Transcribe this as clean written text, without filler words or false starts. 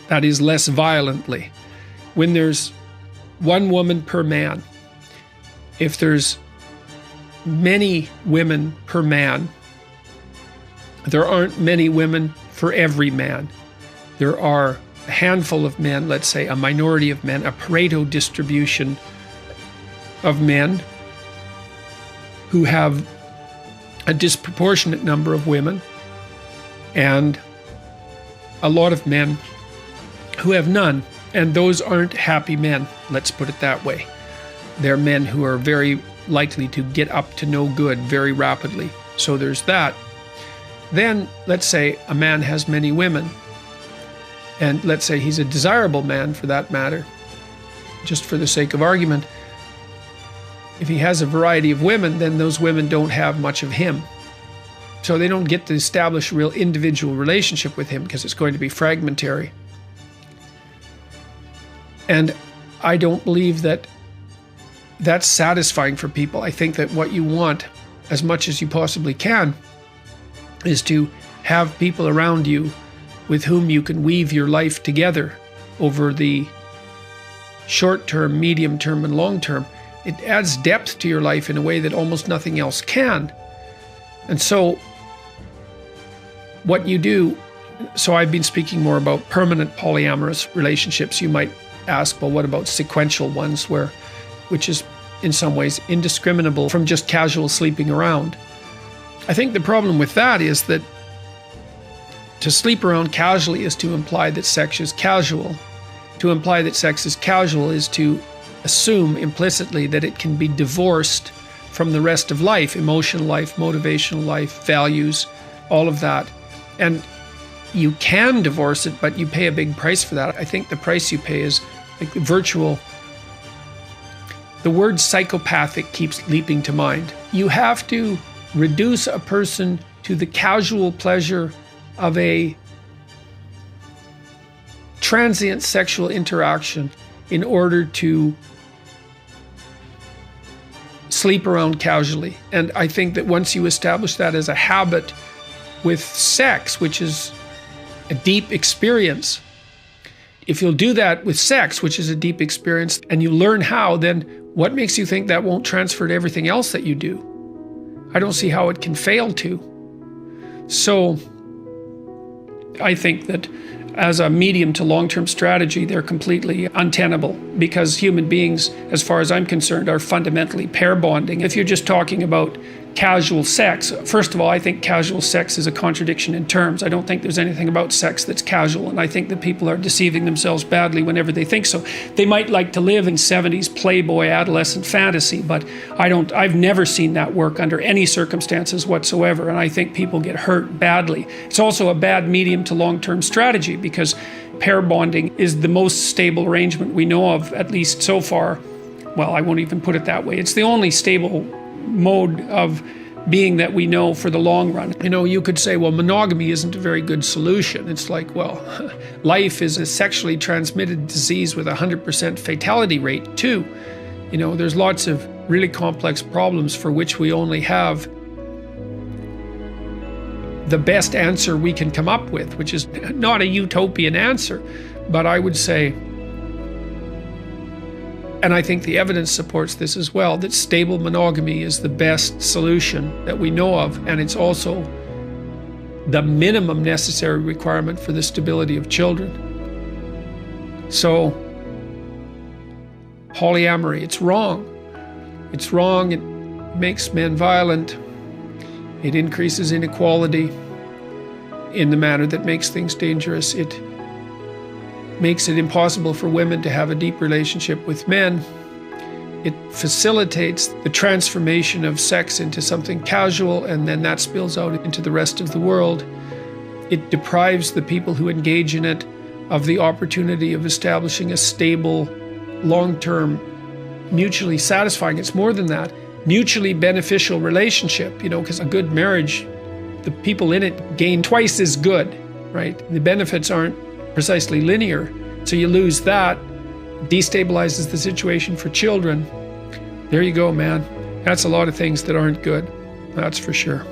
that is, less violently. When there's one woman per man, if there's many women per man, there aren't many women for every man. There are a handful of men, let's say a minority of men, a Pareto distribution of men who have a disproportionate number of women, and a lot of men who have none. And those aren't happy men, let's put it that way. They're men who are very likely to get up to no good very rapidly. So there's that. Then let's say a man has many women, and let's say he's a desirable man for that matter, just for the sake of argument. If he has a variety of women, then those women don't have much of him. So they don't get to establish a real individual relationship with him because it's going to be fragmentary. And I don't believe that that's satisfying for people. I think that what you want, as much as you possibly can, is to have people around you with whom you can weave your life together over the short term, medium term, and long term. It adds depth to your life in a way that almost nothing else can. And so what you do, so I've been speaking more about permanent polyamorous relationships. You might ask, well, what about sequential ones, which is in some ways indiscriminable from just casual sleeping around? I think the problem with that is that to sleep around casually is to imply that sex is casual. To imply that sex is casual is to assume implicitly that it can be divorced from the rest of life, emotional life, motivational life, values, all of that. And you can divorce it, but you pay a big price for that. I think the price you pay is like virtual. The word psychopathic keeps leaping to mind. You have to reduce a person to the casual pleasure of a transient sexual interaction in order to sleep around casually. And I think that once you establish that as a habit with sex, which is a deep experience, if you'll do that with sex, which is a deep experience, and you learn how, then what makes you think that won't transfer to everything else that you do? I don't see how it can fail to. So I think that as a medium to long-term strategy, they're completely untenable, because human beings, as far as I'm concerned, are fundamentally pair bonding. If you're just talking about casual sex, first of all, I think casual sex is a contradiction in terms. I don't think there's anything about sex that's casual, and I think that people are deceiving themselves badly whenever they think so. They might like to live in 70s Playboy adolescent fantasy, but I've never seen that work under any circumstances whatsoever, and I think people get hurt badly. It's also a bad medium to long-term strategy, because pair bonding is the most stable arrangement we know of, at least so far. Well, I won't even put it that way. It's the only stable mode of being that we know for the long run. You know, you could say, well, monogamy isn't a very good solution. It's like, well, life is a sexually transmitted disease with a 100% fatality rate too. You know, there's lots of really complex problems for which we only have the best answer we can come up with, which is not a utopian answer, but I would say, and I think the evidence supports this as well, that stable monogamy is the best solution that we know of, and it's also the minimum necessary requirement for the stability of children. So, polyamory, it's wrong. It's wrong, it makes men violent, it increases inequality in the manner that makes things dangerous. It makes it impossible for women to have a deep relationship with men. It facilitates the transformation of sex into something casual, and then that spills out into the rest of the world. It deprives the people who engage in it of the opportunity of establishing a stable, long-term, mutually satisfying, it's more than that, mutually beneficial relationship, you know, because a good marriage, the people in it gain twice as good, right? The benefits aren't precisely linear. So you lose that, destabilizes the situation for children. There you go, man. That's a lot of things that aren't good. That's for sure.